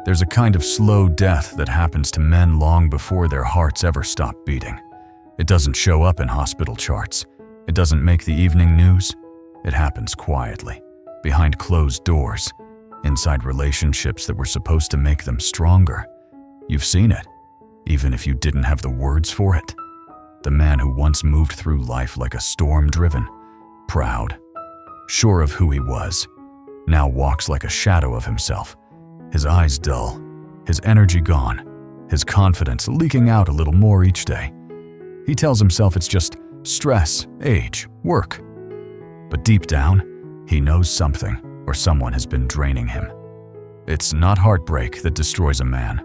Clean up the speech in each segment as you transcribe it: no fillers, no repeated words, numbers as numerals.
There's a kind of slow death that happens to men long before their hearts ever stop beating. It doesn't show up in hospital charts. It doesn't make the evening news. It happens quietly, behind closed doors, inside relationships that were supposed to make them stronger. You've seen it, even if you didn't have the words for it. The man who once moved through life like a storm-driven, proud, sure of who he was, now walks like a shadow of himself, his eyes dull, his energy gone, his confidence leaking out a little more each day. He tells himself it's just stress, age, work. But deep down, he knows something or someone has been draining him. It's not heartbreak that destroys a man.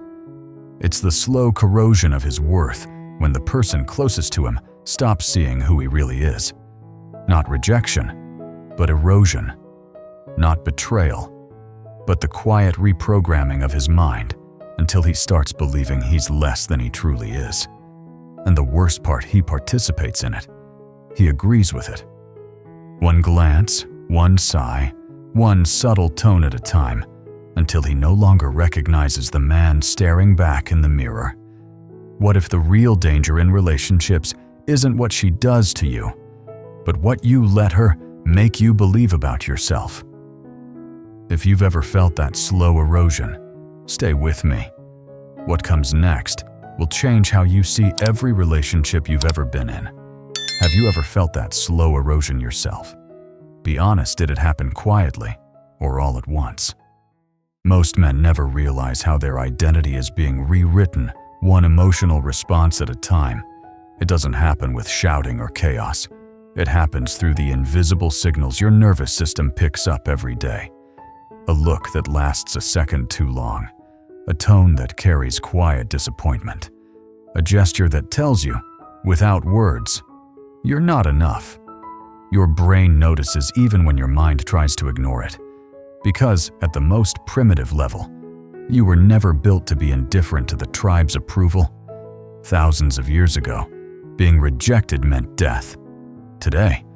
It's the slow corrosion of his worth when the person closest to him stops seeing who he really is. Not rejection, but erosion. Not betrayal, but the quiet reprogramming of his mind until he starts believing he's less than he truly is. And the worst part, he participates in it. He agrees with it. One glance, one sigh, one subtle tone at a time, until he no longer recognizes the man staring back in the mirror. What if the real danger in relationships isn't what she does to you, but what you let her make you believe about yourself? If you've ever felt that slow erosion, stay with me. What comes next will change how you see every relationship you've ever been in. Have you ever felt that slow erosion yourself? Be honest, did it happen quietly or all at once? Most men never realize how their identity is being rewritten, one emotional response at a time. It doesn't happen with shouting or chaos. It happens through the invisible signals your nervous system picks up every day. A look that lasts a second too long. A tone that carries quiet disappointment. A gesture that tells you, without words, you're not enough. Your brain notices even when your mind tries to ignore it. Because, at the most primitive level, you were never built to be indifferent to the tribe's approval. Thousands of years ago, being rejected meant death. Today,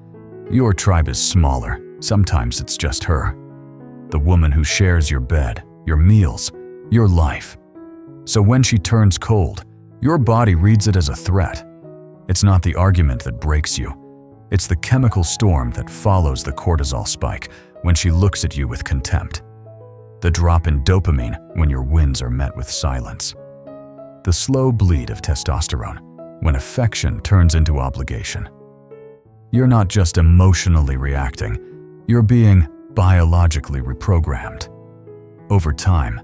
your tribe is smaller. Sometimes it's just her. The woman who shares your bed, your meals, your life. So when she turns cold, your body reads it as a threat. It's not the argument that breaks you. It's the chemical storm that follows the cortisol spike when she looks at you with contempt. The drop in dopamine when your wins are met with silence. The slow bleed of testosterone when affection turns into obligation. You're not just emotionally reacting, you're being biologically reprogrammed. Over time,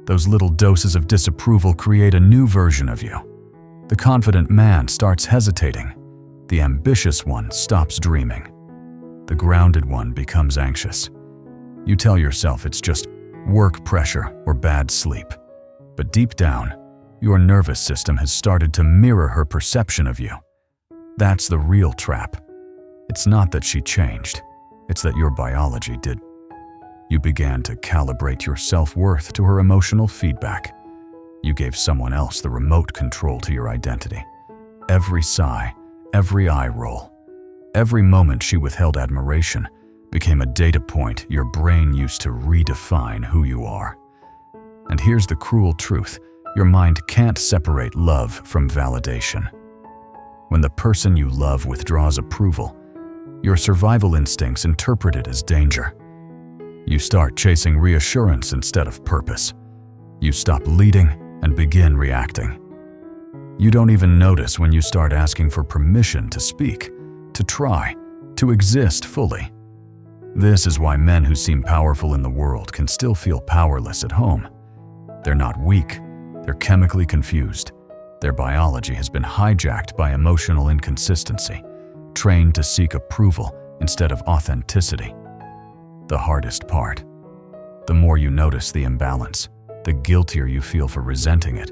those little doses of disapproval create a new version of you. The confident man starts hesitating. The ambitious one stops dreaming. The grounded one becomes anxious. You tell yourself it's just work pressure or bad sleep. But deep down, your nervous system has started to mirror her perception of you. That's the real trap. It's not that she changed. It's that your biology did. You began to calibrate your self-worth to her emotional feedback. You gave someone else the remote control to your identity. Every sigh, every eye roll, every moment she withheld admiration became a data point your brain used to redefine who you are. And here's the cruel truth. Your mind can't separate love from validation. When the person you love withdraws approval, your survival instincts interpret it as danger. You start chasing reassurance instead of purpose. You stop leading and begin reacting. You don't even notice when you start asking for permission to speak, to try, to exist fully. This is why men who seem powerful in the world can still feel powerless at home. They're not weak, they're chemically confused. Their biology has been hijacked by emotional inconsistency, trained to seek approval instead of authenticity. The hardest part. The more you notice the imbalance, the guiltier you feel for resenting it.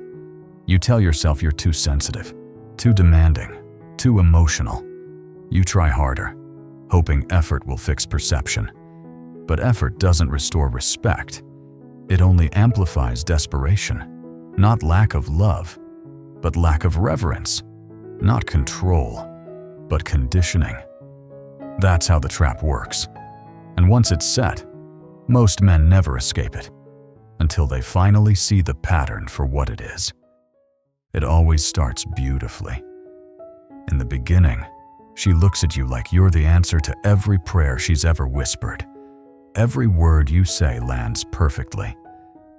You tell yourself you're too sensitive, too demanding, too emotional. You try harder, hoping effort will fix perception. But effort doesn't restore respect. It only amplifies desperation. Not lack of love, but lack of reverence. Not control, but conditioning. That's how the trap works. And once it's set, most men never escape it. until they finally see the pattern for what it is. It always starts beautifully. In the beginning, she looks at you like you're the answer to every prayer she's ever whispered. Every word you say lands perfectly.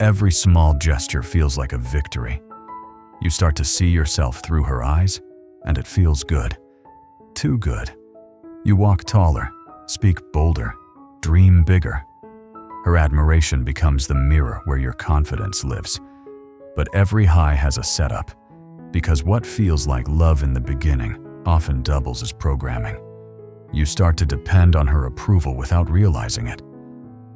Every small gesture feels like a victory. You start to see yourself through her eyes, and it feels good. Too good. You walk taller, speak bolder, dream bigger. Her admiration becomes the mirror where your confidence lives. But every high has a setup, because what feels like love in the beginning often doubles as programming. You start to depend on her approval without realizing it.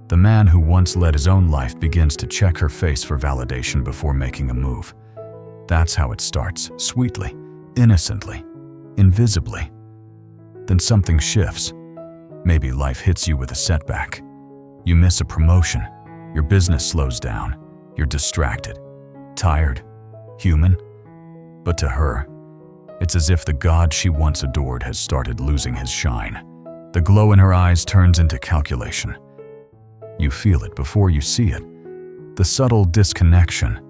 The man who once led his own life begins to check her face for validation before making a move. That's how it starts, sweetly, innocently, invisibly. Then something shifts. Maybe life hits you with a setback. You miss a promotion. Your business slows down. You're distracted, tired, human. But to her, it's as if the God she once adored has started losing his shine. The glow in her eyes turns into calculation. You feel it before you see it. The subtle disconnection,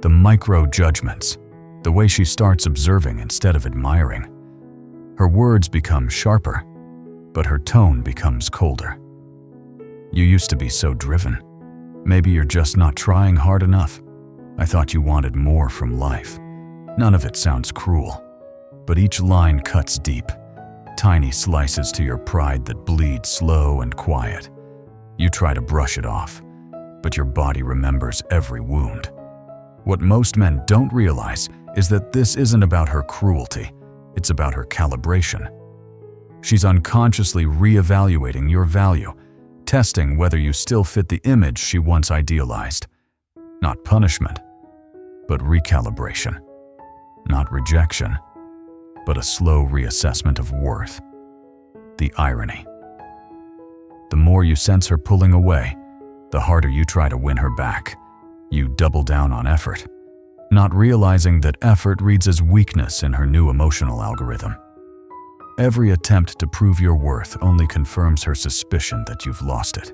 the micro judgments, the way she starts observing instead of admiring. Her words become sharper, but her tone becomes colder. You used to be so driven. Maybe you're just not trying hard enough. I thought you wanted more from life. None of it sounds cruel, but each line cuts deep. Tiny slices to your pride that bleed slow and quiet. You try to brush it off, but your body remembers every wound. What most men don't realize is that this isn't about her cruelty, it's about her calibration. She's unconsciously reevaluating your value, testing whether you still fit the image she once idealized. Not punishment, but recalibration. Not rejection, but a slow reassessment of worth. The irony. The more you sense her pulling away, the harder you try to win her back. You double down on effort, not realizing that effort reads as weakness in her new emotional algorithm. Every attempt to prove your worth only confirms her suspicion that you've lost it.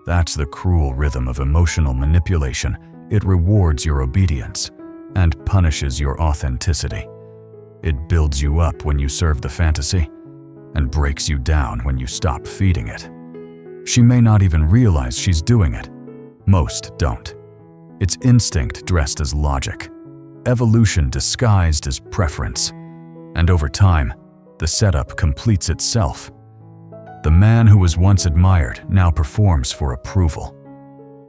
That's the cruel rhythm of emotional manipulation. It rewards your obedience and punishes your authenticity. It builds you up when you serve the fantasy and breaks you down when you stop feeding it. She may not even realize she's doing it. Most don't. It's instinct dressed as logic, evolution disguised as preference, and over time, the setup completes itself. The man who was once admired now performs for approval.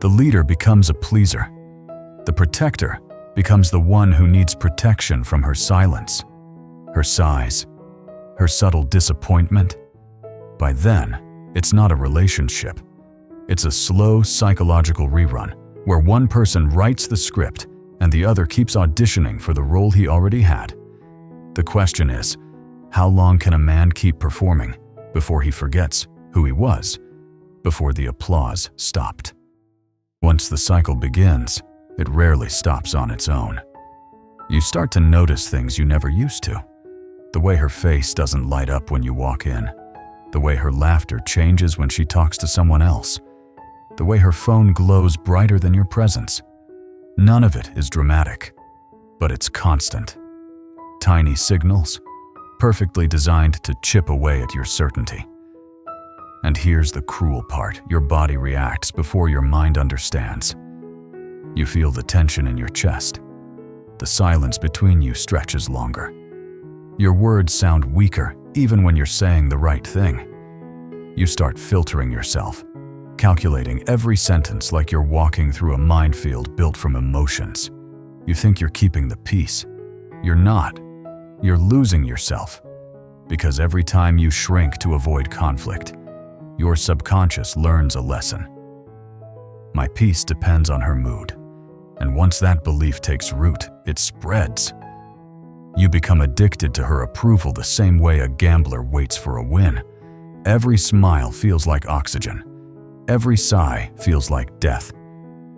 The leader becomes a pleaser. The protector becomes the one who needs protection from her silence, her sighs, her subtle disappointment. By then, it's not a relationship. It's a slow psychological rerun where one person writes the script and the other keeps auditioning for the role he already had. The question is, how long can a man keep performing before he forgets who he was, before the applause stopped? Once the cycle begins, it rarely stops on its own. You start to notice things you never used to. The way her face doesn't light up when you walk in. The way her laughter changes when she talks to someone else. The way her phone glows brighter than your presence. None of it is dramatic, but it's constant. Tiny signals, perfectly designed to chip away at your certainty. And here's the cruel part: your body reacts before your mind understands. You feel the tension in your chest. The silence between you stretches longer. Your words sound weaker even when you're saying the right thing. You start filtering yourself, calculating every sentence like you're walking through a minefield built from emotions. You think you're keeping the peace. You're not. You're losing yourself. Because every time you shrink to avoid conflict, your subconscious learns a lesson. My peace depends on her mood. And once that belief takes root, it spreads. You become addicted to her approval the same way a gambler waits for a win. Every smile feels like oxygen. Every sigh feels like death.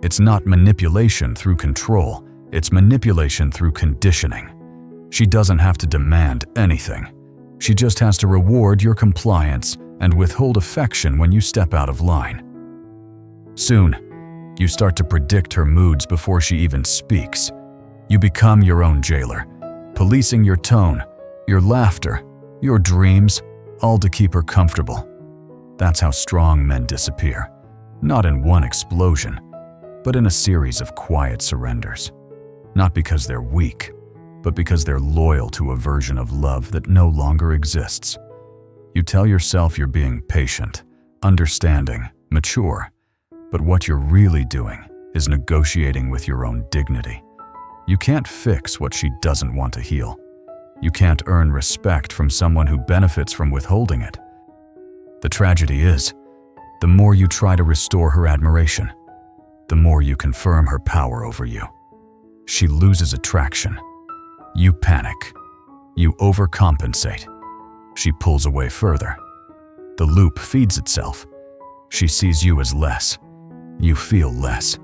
It's not manipulation through control, it's manipulation through conditioning. She doesn't have to demand anything. She just has to reward your compliance and withhold affection when you step out of line. Soon, You start to predict her moods before she even speaks. You become your own jailer, policing your tone, your laughter, your dreams, all to keep her comfortable. That's how strong men disappear, not in one explosion, but in a series of quiet surrenders. Not because they're weak, but because they're loyal to a version of love that no longer exists. You tell yourself you're being patient, understanding, mature, but what you're really doing is negotiating with your own dignity. You can't fix what she doesn't want to heal. You can't earn respect from someone who benefits from withholding it. The tragedy is, the more you try to restore her admiration, the more you confirm her power over you. She loses attraction. You panic. You overcompensate. She pulls away further. The loop feeds itself. She sees you as less. You feel less.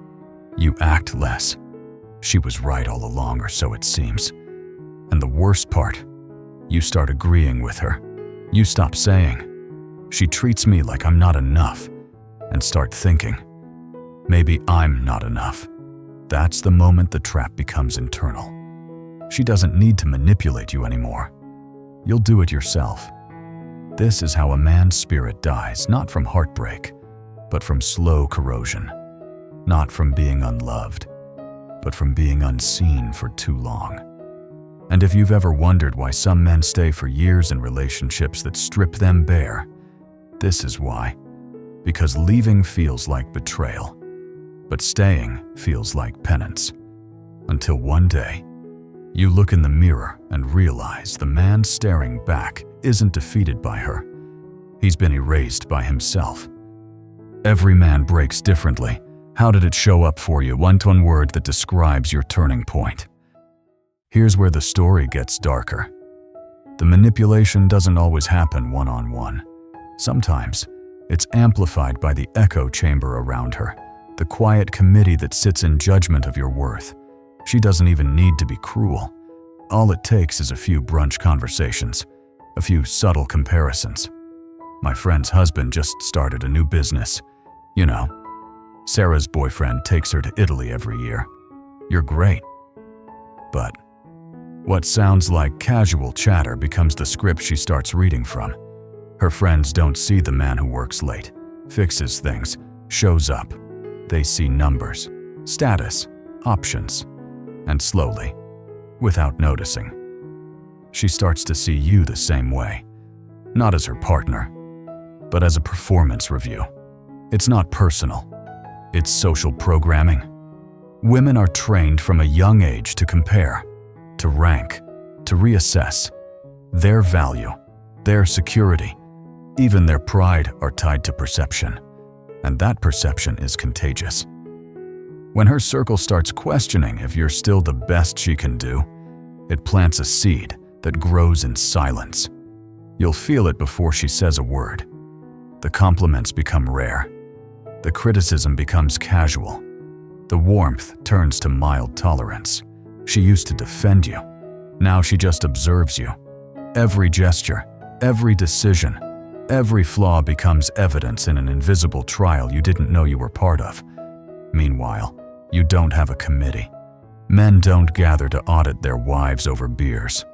You act less. She was right all along, or so it seems. And the worst part, you start agreeing with her. You stop saying, "She treats me like I'm not enough," and start thinking, "Maybe I'm not enough." That's the moment the trap becomes internal. She doesn't need to manipulate you anymore. You'll do it yourself. This is how a man's spirit dies, not from heartbreak, but from slow corrosion. Not from being unloved, but from being unseen for too long. And if you've ever wondered why some men stay for years in relationships that strip them bare, this is why. Because leaving feels like betrayal, but staying feels like penance. Until one day, you look in the mirror and realize the man staring back isn't defeated by her. He's been erased by himself. Every man breaks differently. How did it show up for you? One word that describes your turning point. Here's where the story gets darker. The manipulation doesn't always happen one-on-one. Sometimes, it's amplified by the echo chamber around her, the quiet committee that sits in judgment of your worth. She doesn't even need to be cruel. All it takes is a few brunch conversations, a few subtle comparisons. "My friend's husband just started a new business. You know, Sarah's boyfriend takes her to Italy every year. You're great." But what sounds like casual chatter becomes the script she starts reading from. Her friends don't see the man who works late, fixes things, shows up. They see numbers, status, options, and slowly, without noticing, she starts to see you the same way. Not as her partner, but as a performance review. It's not personal. It's social programming. Women are trained from a young age to compare, to rank, to reassess. Their value, their security, even their pride are tied to perception. And that perception is contagious. When her circle starts questioning if you're still the best she can do, it plants a seed that grows in silence. You'll feel it before she says a word. The compliments become rare. The criticism becomes casual. The warmth turns to mild tolerance. She used to defend you. Now she just observes you. Every gesture, every decision, every flaw becomes evidence in an invisible trial you didn't know you were part of. Meanwhile, you don't have a committee. Men don't gather to audit their wives over beers.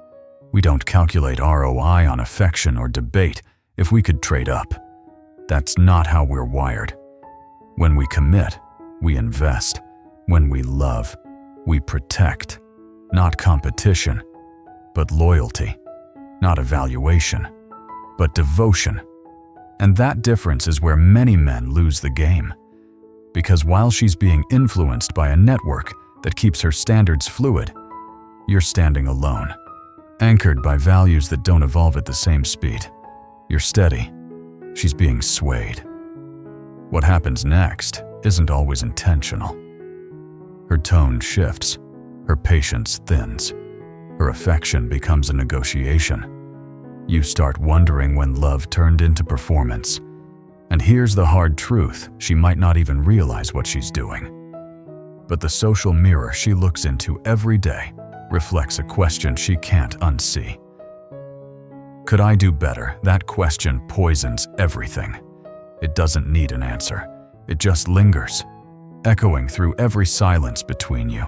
We don't calculate ROI on affection or debate if we could trade up. That's not how we're wired. When we commit, we invest. When we love, we protect. Not competition, but loyalty. Not evaluation, but devotion. And that difference is where many men lose the game. Because while she's being influenced by a network that keeps her standards fluid, you're standing alone, anchored by values that don't evolve at the same speed. You're steady. She's being swayed. What happens next isn't always intentional. Her tone shifts. Her patience thins. Her affection becomes a negotiation. You start wondering when love turned into performance. And here's the hard truth: she might not even realize what she's doing. But the social mirror she looks into every day reflects a question she can't unsee. Could I do better? That question poisons everything. It doesn't need an answer. It just lingers. echoing through every silence between you.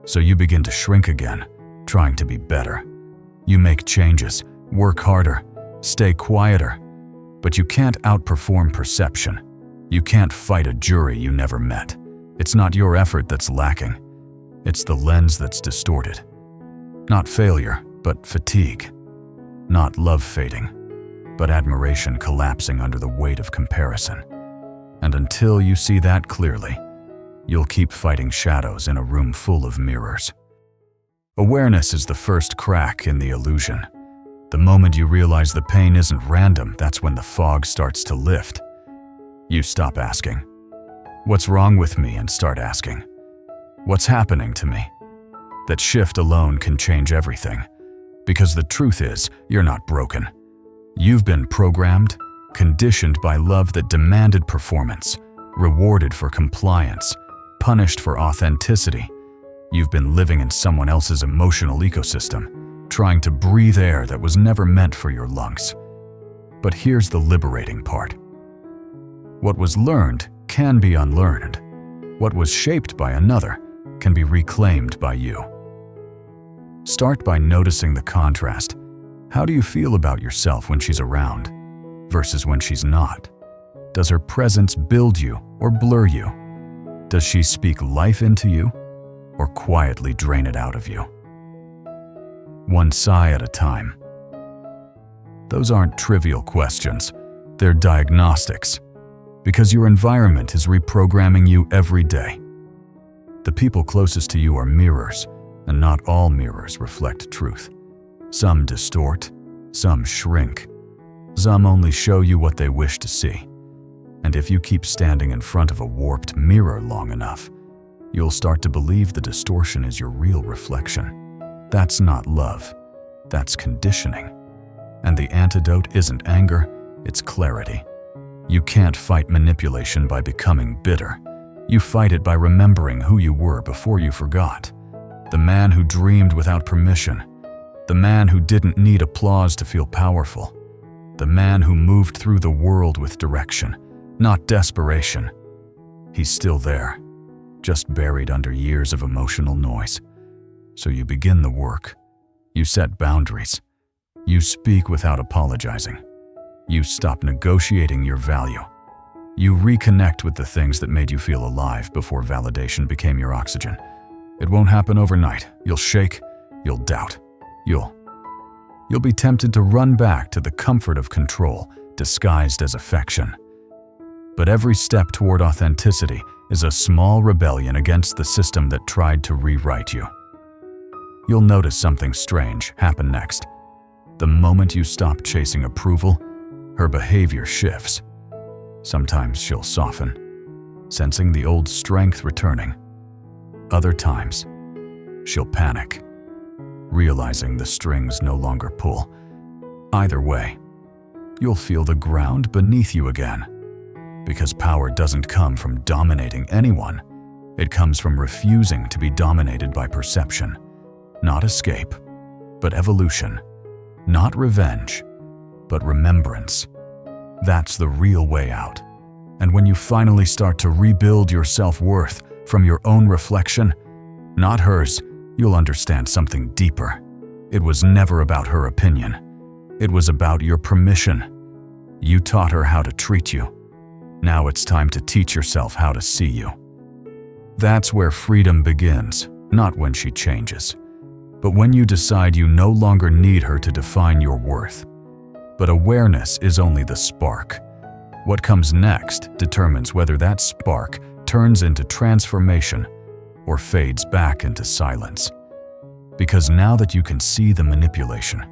So you begin to shrink again, trying to be better. You make changes, work harder, stay quieter, but you can't outperform perception. You can't fight a jury you never met. It's not your effort that's lacking. It's the lens that's distorted. Not failure, but fatigue. Not love fading, but admiration collapsing under the weight of comparison. And until you see that clearly, you'll keep fighting shadows in a room full of mirrors. Awareness is the first crack in the illusion. The moment you realize the pain isn't random, that's when the fog starts to lift. You stop asking, "What's wrong with me?" and start asking, "What's happening to me?" That shift alone can change everything. Because the truth is, you're not broken. You've been programmed, conditioned by love that demanded performance, rewarded for compliance, punished for authenticity. You've been living in someone else's emotional ecosystem, trying to breathe air that was never meant for your lungs. But here's the liberating part. What was learned can be unlearned. What was shaped by another can be reclaimed by you. Start by noticing the contrast. How do you feel about yourself when she's around versus when she's not? Does her presence build you or blur you? Does she speak life into you or quietly drain it out of you? One sigh at a time. Those aren't trivial questions. They're diagnostics, because your environment is reprogramming you every day. The people closest to you are mirrors, and not all mirrors reflect truth. Some distort, some shrink, some only show you what they wish to see. And if you keep standing in front of a warped mirror long enough, you'll start to believe the distortion is your real reflection. That's not love, that's conditioning. And the antidote isn't anger, it's clarity. You can't fight manipulation by becoming bitter. You fight it by remembering who you were before you forgot. The man who dreamed without permission. The man who didn't need applause to feel powerful. The man who moved through the world with direction, not desperation. He's still there, just buried under years of emotional noise. So you begin the work. You set boundaries. You speak without apologizing. You stop negotiating your value. You reconnect with the things that made you feel alive before validation became your oxygen. It won't happen overnight. You'll shake, you'll doubt, you'll be tempted to run back to the comfort of control disguised as affection. But every step toward authenticity is a small rebellion against the system that tried to rewrite you. You'll notice something strange happen next. The moment you stop chasing approval, her behavior shifts. Sometimes she'll soften, sensing the old strength returning. Other times, she'll panic, realizing the strings no longer pull. Either way, you'll feel the ground beneath you again. Because power doesn't come from dominating anyone. It comes from refusing to be dominated by perception. Not escape, but evolution. Not revenge, but remembrance. That's the real way out. And when you finally start to rebuild your self-worth from your own reflection, not hers, you'll understand something deeper. It was never about her opinion. It was about your permission. You taught her how to treat you. Now it's time to teach yourself how to see you. That's where freedom begins, not when she changes, but when you decide you no longer need her to define your worth. But awareness is only the spark. What comes next determines whether that spark turns into transformation or fades back into silence. Because now that you can see the manipulation,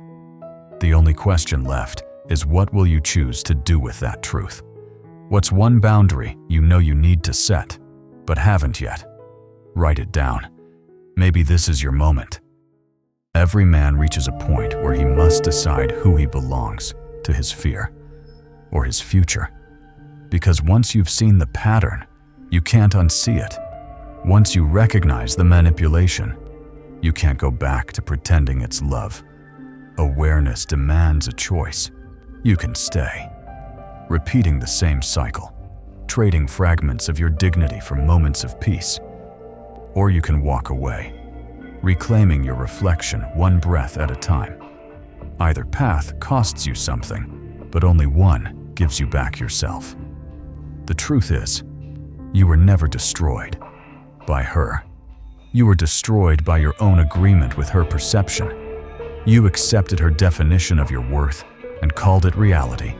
the only question left is what will you choose to do with that truth? What's one boundary you know you need to set, but haven't yet? Write it down. Maybe this is your moment. Every man reaches a point where he must decide who he belongs to, his fear or his future. Because once you've seen the pattern, you can't unsee it. Once you recognize the manipulation, you can't go back to pretending it's love. Awareness demands a choice. You can stay, repeating the same cycle, trading fragments of your dignity for moments of peace. Or you can walk away, reclaiming your reflection one breath at a time. Either path costs you something, but only one gives you back yourself. The truth is, you were never destroyed by her. You were destroyed by your own agreement with her perception. You accepted her definition of your worth and called it reality.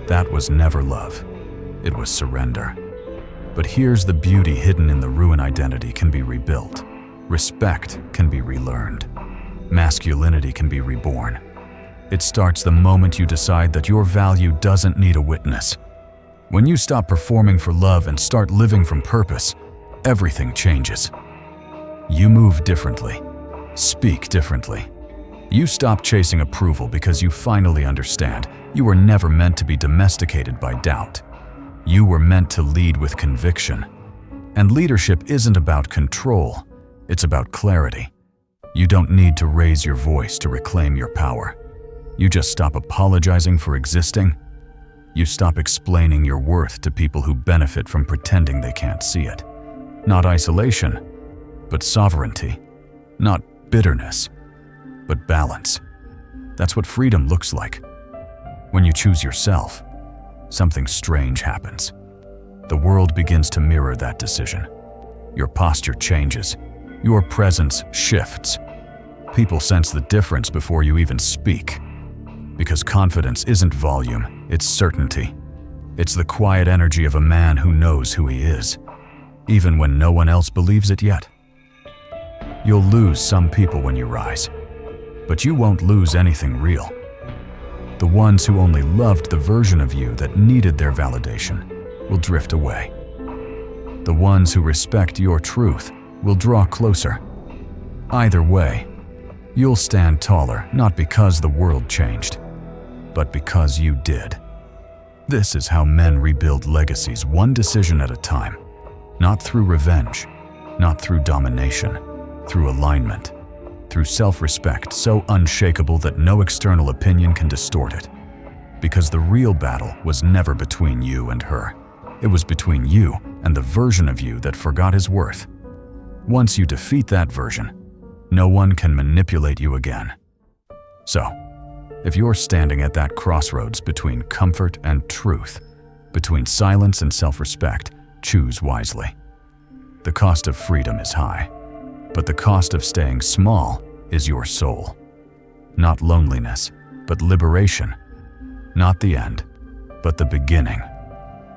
That was never love. It was surrender. But here's the beauty hidden in the ruin: identity can be rebuilt. Respect can be relearned. Masculinity can be reborn. It starts the moment you decide that your value doesn't need a witness. When you stop performing for love and start living from purpose, everything changes. You move differently, speak differently. You stop chasing approval because you finally understand you were never meant to be domesticated by doubt. You were meant to lead with conviction. And leadership isn't about control, it's about clarity. You don't need to raise your voice to reclaim your power. You just stop apologizing for existing. You stop explaining your worth to people who benefit from pretending they can't see it. Not isolation, but sovereignty. Not bitterness, but balance. That's what freedom looks like. When you choose yourself, something strange happens. The world begins to mirror that decision. Your posture changes. Your presence shifts. People sense the difference before you even speak. Because confidence isn't volume, it's certainty. It's the quiet energy of a man who knows who he is, even when no one else believes it yet. You'll lose some people when you rise, but you won't lose anything real. The ones who only loved the version of you that needed their validation will drift away. The ones who respect your truth will draw closer. Either way, you'll stand taller, not because the world changed, but because you did. This is how men rebuild legacies, one decision at a time. Not through revenge, not through domination, through alignment, through self-respect so unshakable that no external opinion can distort it. Because the real battle was never between you and her. It was between you and the version of you that forgot his worth. Once you defeat that version, no one can manipulate you again. So, if you're standing at that crossroads between comfort and truth, between silence and self-respect, choose wisely. The cost of freedom is high, but the cost of staying small is your soul. Not loneliness, but liberation. Not the end, but the beginning.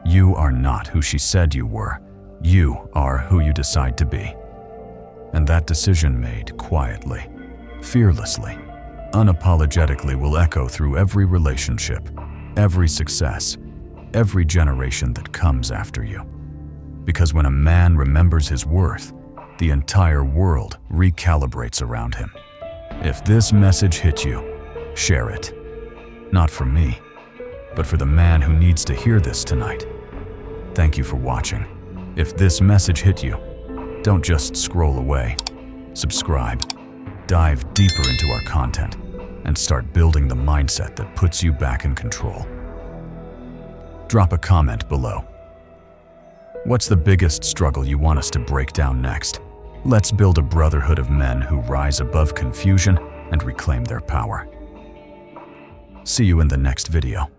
You are not who she said you were. You are who you decide to be. And that decision made quietly, fearlessly, unapologetically will echo through every relationship, every success, every generation that comes after you. Because when a man remembers his worth, the entire world recalibrates around him. If this message hit you, share it. Not for me, but for the man who needs to hear this tonight. Thank you for watching. If this message hit you, don't just scroll away. Subscribe, dive deeper into our content, and start building the mindset that puts you back in control. Drop a comment below. What's the biggest struggle you want us to break down next? Let's build a brotherhood of men who rise above confusion and reclaim their power. See you in the next video.